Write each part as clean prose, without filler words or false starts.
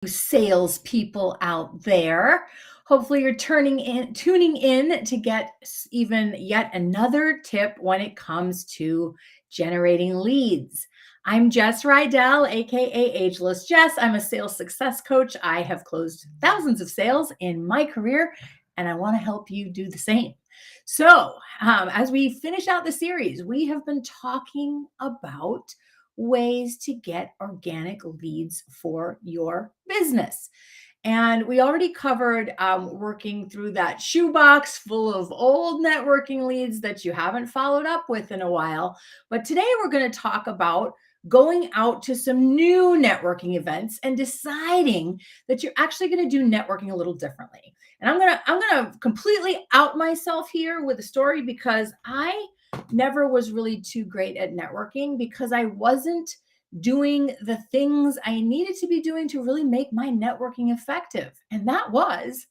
Salespeople out there. Hopefully you're tuning in to get even yet another tip when it comes to generating leads. I'm Jess Rydell, aka Ageless Jess. I'm a sales success coach. I have closed thousands of sales in my career, and I want to help you do the same. So, as we finish out the series, we have been talking about ways to get organic leads for your business. And we already covered working through that shoebox full of old networking leads that you haven't followed up with in a while. But today we're going to talk about going out to some new networking events and deciding that you're actually going to do networking a little differently. And I'm going to completely out myself here with a story because I never was really too great at networking because I wasn't doing the things I needed to be doing to really make my networking effective. And that was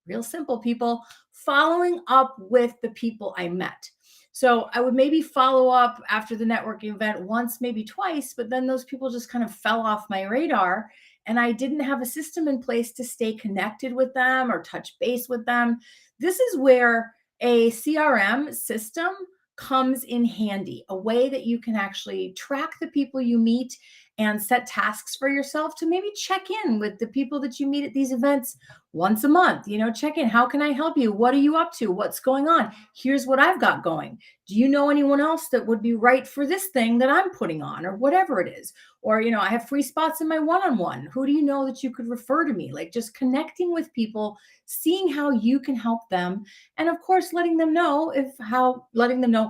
real simple, people, following up with the people I met. So I would maybe follow up after the networking event once, maybe twice, but then those people just kind of fell off my radar. And I didn't have a system in place to stay connected with them or touch base with them. This is where a CRM system comes in handy, a way that you can actually track the people you meet and set tasks for yourself to maybe check in with the people that you meet at these events once a month. Check in. How can I help you? What are you up to? What's going on? Here's what I've got going. Do you know anyone else that would be right for this thing that I'm putting on, or whatever it is? Or, I have free spots in my one-on-one. Who do you know that you could refer to me? Like, just connecting with people, seeing how you can help them, and of course, letting them know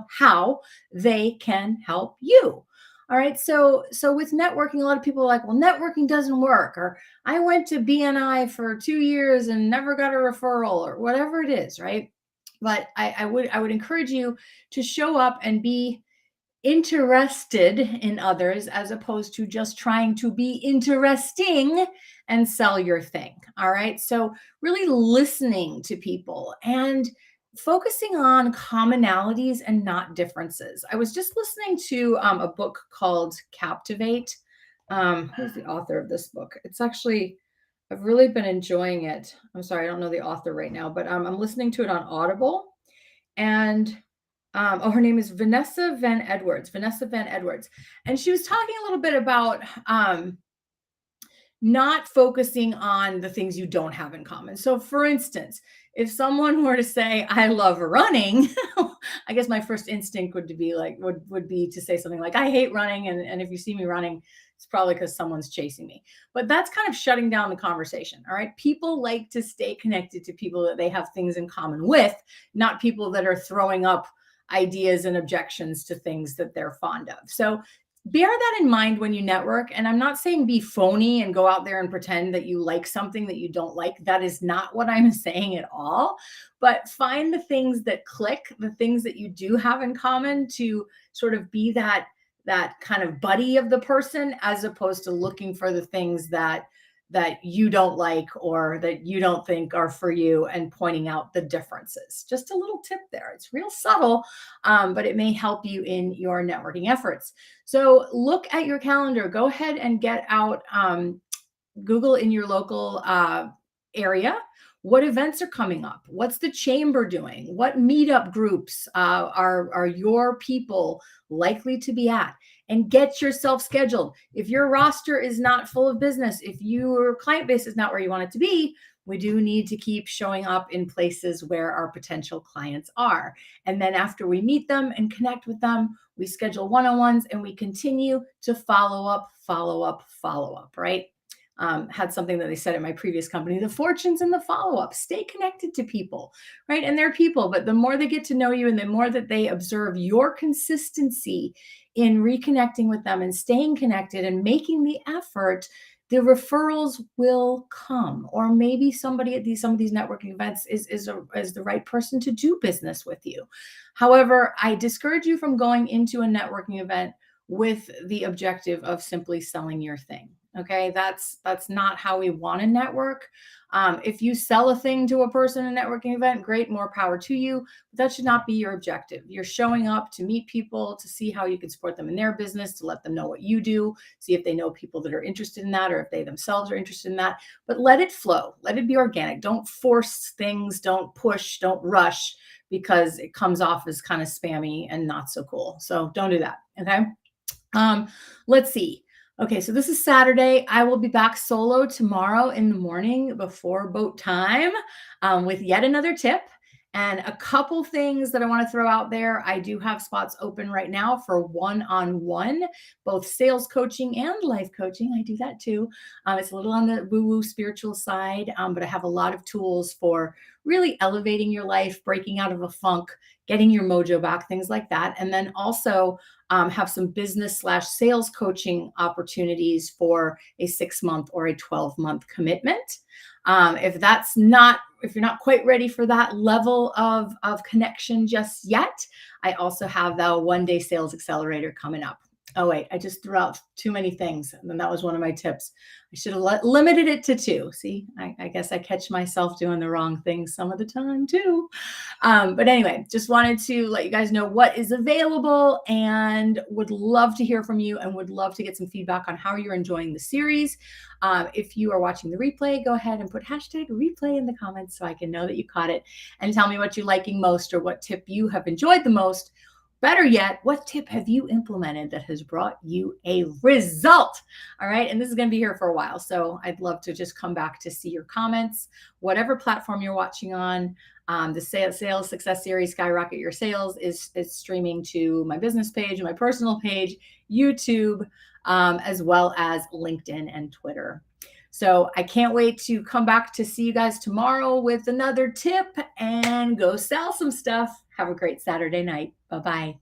how they can help you. All right. So with networking, a lot of people are like, well, networking doesn't work, or I went to BNI for 2 years and never got a referral, or whatever it is, right? But I would encourage you to show up and be interested in others as opposed to just trying to be interesting and sell your thing. All right. So really listening to people and focusing on commonalities and not differences. I was just listening to a book called Captivate. Who's the author of this book? It's actually, I've really been enjoying it. I'm sorry, I don't know the author right now, but I'm listening to it on Audible. And her name is Vanessa Van Edwards. And she was talking a little bit about not focusing on the things you don't have in common. So for instance, if someone were to say, I love running, I guess my first instinct would be to say something like, I hate running. And if you see me running, it's probably because someone's chasing me. But that's kind of shutting down the conversation. All right. People like to stay connected to people that they have things in common with, not people that are throwing up ideas and objections to things that they're fond of. So bear that in mind when you network. And I'm not saying be phony and go out there and pretend that you like something that you don't like. That is not what I'm saying at all. But find the things that click, the things that you do have in common, to sort of be that kind of buddy of the person, as opposed to looking for the things that you don't like or that you don't think are for you and pointing out the differences. Just a little tip there. It's real subtle, but it may help you in your networking efforts. So look at your calendar. Go ahead and get out, Google in your local area. What events are coming up? What's the chamber doing? What meetup groups are your people likely to be at? And get yourself scheduled. If your roster is not full of business, if your client base is not where you want it to be, we do need to keep showing up in places where our potential clients are. And then after we meet them and connect with them, we schedule one-on-ones and we continue to follow up, right? Had something that they said at my previous company, the fortunes in the follow-up. Stay connected to people, right? And they're people, but the more they get to know you and the more that they observe your consistency in reconnecting with them and staying connected and making the effort, the referrals will come. Or maybe somebody at some of these networking events is the right person to do business with you. However, I discourage you from going into a networking event with the objective of simply selling your thing. Okay. That's not how we want to network. If you sell a thing to a person in a networking event, great, more power to you. But that should not be your objective. You're showing up to meet people, to see how you can support them in their business, to let them know what you do, see if they know people that are interested in that or if they themselves are interested in that. But let it flow, let it be organic. Don't force things, don't push, don't rush because it comes off as kind of spammy and not so cool. So don't do that. Okay. Um, let's see. Okay, so this is Saturday. I will be back solo tomorrow in the morning before boat time with yet another tip and a couple things that I want to throw out there. I do have spots open right now for one-on-one, both sales coaching and life coaching. I do that too. It's a little on the woo-woo spiritual side, but I have a lot of tools for really elevating your life, breaking out of a funk, getting your mojo back, things like that. And then also have some business/sales coaching opportunities for a 6-month or a 12-month commitment. If you're not quite ready for that level of connection just yet, I also have the 1-day sales accelerator coming up. Oh, wait, I just threw out too many things. And then that was one of my tips. I should have limited it to 2. See, I guess I catch myself doing the wrong things some of the time too. But anyway, just wanted to let you guys know what is available and would love to hear from you and would love to get some feedback on how you're enjoying the series. If you are watching the replay, go ahead and put #replay in the comments so I can know that you caught it and tell me what you're liking most or what tip you have enjoyed the most. Better yet, what tip have you implemented that has brought you a result? All right. And this is going to be here for a while. So I'd love to just come back to see your comments, whatever platform you're watching on. The sales success series, Skyrocket Your Sales, is streaming to my business page and my personal page, YouTube, as well as LinkedIn and Twitter. So I can't wait to come back to see you guys tomorrow with another tip and go sell some stuff. Have a great Saturday night. Bye-bye.